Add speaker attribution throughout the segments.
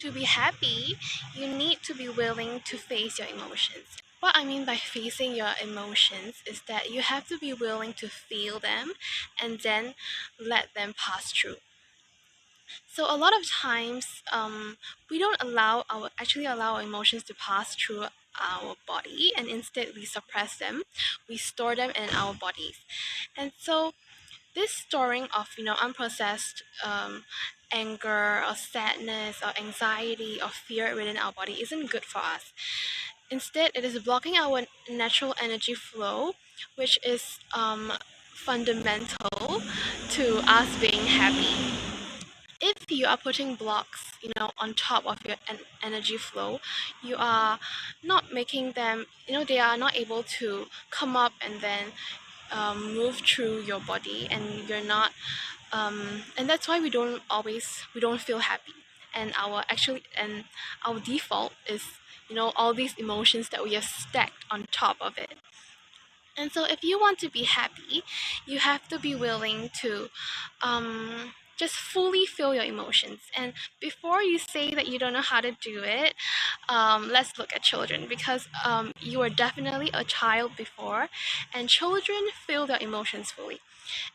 Speaker 1: To be happy, you need to be willing to face your emotions. What I mean by facing your emotions is that you have to be willing to feel them and then let them pass through. So a lot of times, we don't allow our emotions to pass through our body, and instead we suppress them. We store them in our bodies, and so this storing of unprocessed anger or sadness or anxiety or fear within our body isn't good for us. Instead, it is blocking our natural energy flow, which is fundamental to us being happy. If you are putting blocks on top of your energy flow, you are not making them, they are not able to come up and then move through your body, and you're not and that's why we don't feel happy. And our default is all these emotions that we have stacked on top of it. And so if you want to be happy, you have to be willing to just fully feel your emotions. And before you say that you don't know how to do it, let's look at children, because you were definitely a child before, and children feel their emotions fully.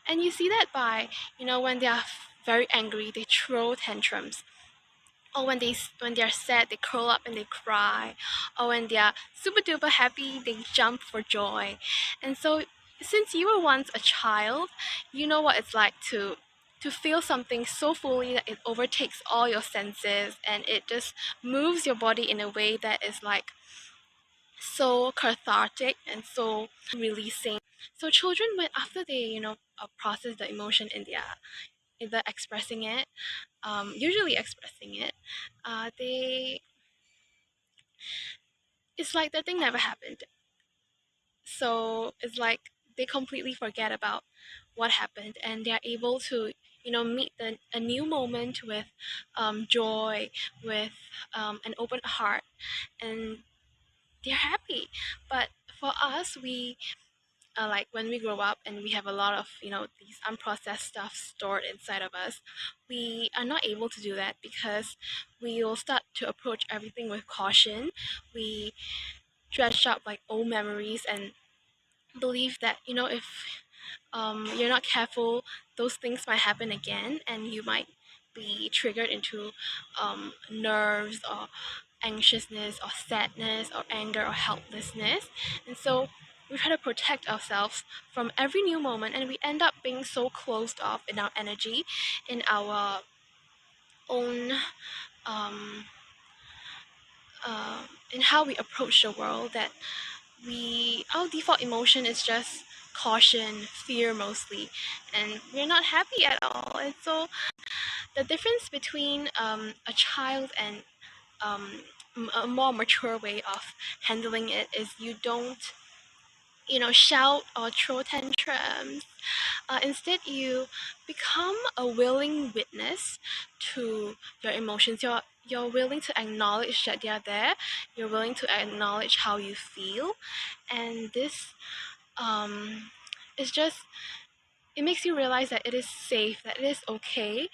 Speaker 1: And you see that by, when they are very angry, they throw tantrums. Or when they're sad, they curl up and they cry. Or when they are super duper happy, they jump for joy. And so, since you were once a child, you know what it's like to feel something so fully that it overtakes all your senses, and it just moves your body in a way that is like so cathartic and so releasing. So children, when after they process the emotion in their either expressing it, usually expressing it, they it's like that thing never happened. So it's like they completely forget about what happened, and they're able to meet a new moment with joy, with an open heart, and they're happy. But for us, we like when we grow up and we have a lot of these unprocessed stuff stored inside of us, we are not able to do that because we will start to approach everything with caution. We dredge up like old memories and believe that if you're not careful, those things might happen again, and you might be triggered into nerves or anxiousness or sadness or anger or helplessness. And so we try to protect ourselves from every new moment, and we end up being so closed off in our energy, in our own um, in how we approach the world, that our default emotion is just caution, fear mostly, and we're not happy at all. And so the difference between a child and um, a more mature way of handling it is you don't shout or throw tantrums. Instead, you become a willing witness to your emotions. You're willing to acknowledge that they are there. You're willing to acknowledge how you feel, and this um, is just, it makes you realize that it is safe, that it is okay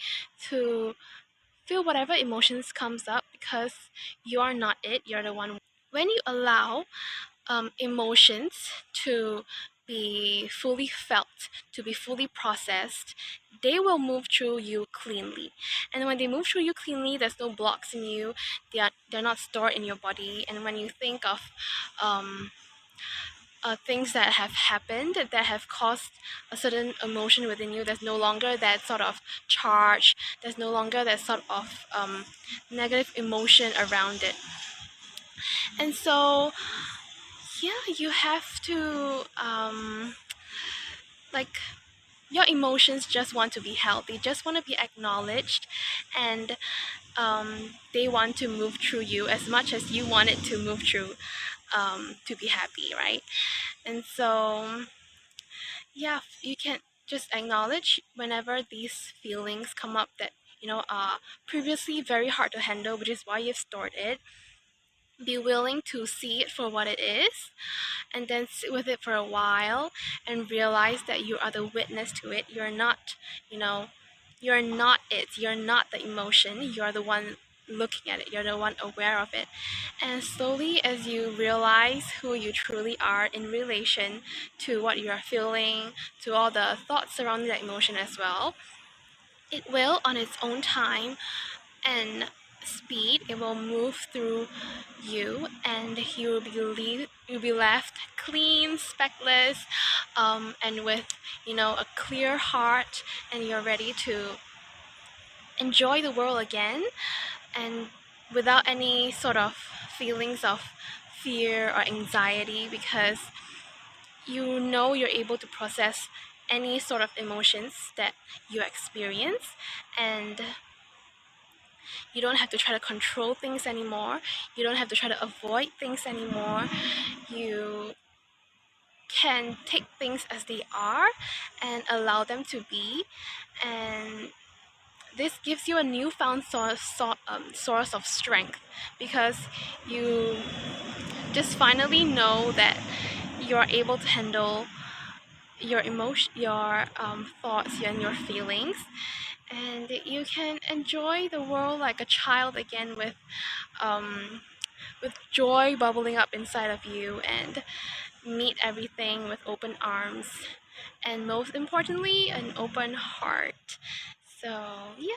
Speaker 1: to feel whatever emotions comes up, because you are not it. You're the one. When you allow emotions to be fully felt, to be fully processed, they will move through you cleanly. And when they move through you cleanly, there's no blocks in you. They're not stored in your body. And when you think of um, things that have happened that have caused a certain emotion within you, there's no longer that sort of charge. There's no longer that sort of negative emotion around it. And so yeah, you have to like, your emotions just want to be held, they just want to be acknowledged, and they want to move through you as much as you want it to move through, to be happy, right? And so yeah, you can just acknowledge whenever these feelings come up that are previously very hard to handle, which is why you've stored it. Be willing to see it for what it is, and then sit with it for a while and realize that you are the witness to it. You're not, you're not it. You're not the emotion. You are the one looking at it, you're the one aware of it. And slowly, as you realize who you truly are in relation to what you are feeling, to all the thoughts surrounding that emotion as well, it will on its own time and speed, it will move through you, and you'll be left clean, speckless, and with a clear heart, and you're ready to enjoy the world again, and without any sort of feelings of fear or anxiety, because you're able to process any sort of emotions that you experience, and you don't have to try to control things anymore. You don't have to try to avoid things anymore. You can take things as they are and allow them to be. And this gives you a newfound source of strength, because you just finally know that you're able to handle your emotion, your thoughts, and your feelings, and you can enjoy the world like a child again, um, with joy bubbling up inside of you, and meet everything with open arms, and most importantly, an open heart. So yeah.